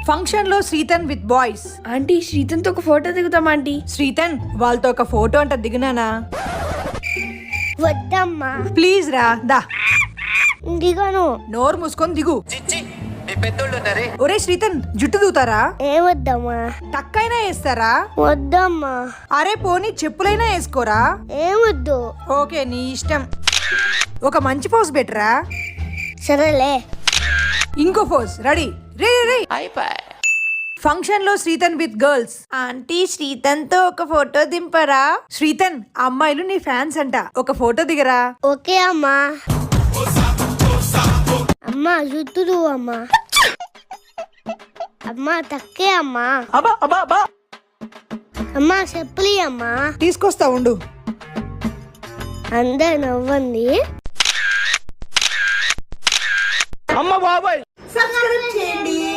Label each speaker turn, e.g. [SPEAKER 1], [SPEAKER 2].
[SPEAKER 1] Function లో Srithan with boys.
[SPEAKER 2] Aunty శ్రీతన్తో ఒక photo దిగుతాం aunty.
[SPEAKER 1] Srithan వాళ్ళతో ఒక ఫోటో అంట దిగునానా?
[SPEAKER 3] వద్దమ్మా.
[SPEAKER 1] ప్లీజ్ రా దా.
[SPEAKER 3] దిగను.
[SPEAKER 1] నోరు మూసుకొని దిగు. ఒరే శ్రీతన్ జుట్టు దూతారా?
[SPEAKER 3] ఏమొద్దమ్మా.
[SPEAKER 1] టక్కైనా వేస్తారా?
[SPEAKER 3] వద్దమ్మా.
[SPEAKER 1] అరే పోనీ చెప్పులైనా వేసుకోరా?
[SPEAKER 3] ఏమొద్దు.
[SPEAKER 1] ఓకే నీ ఇష్టం. ఒక మంచి పోజ్ బెటరా?
[SPEAKER 3] సరేలే.
[SPEAKER 1] ఇంకో పోజ్. రెడీ? రే రే ఫంక్షన్ లో Srithan with girls. Aunty Srithan తో ఒక ఫోటో దింపరా? శ్రీతన్ అమ్మాయిలు నీ ఫ్యాన్స్ అంట, ఒక ఫోటో దిగరా?
[SPEAKER 3] ఓకే అమ్మా. అమ్మా జుట్టుదు అమ్మా. అమ్మా తక్కే అమ్మా. అమ్మా చెప్పులి అమ్మా.
[SPEAKER 1] తీసుకొస్తా ఉండు.
[SPEAKER 3] అందరు నవ్వండి.
[SPEAKER 4] అమ్మ బాబాయ్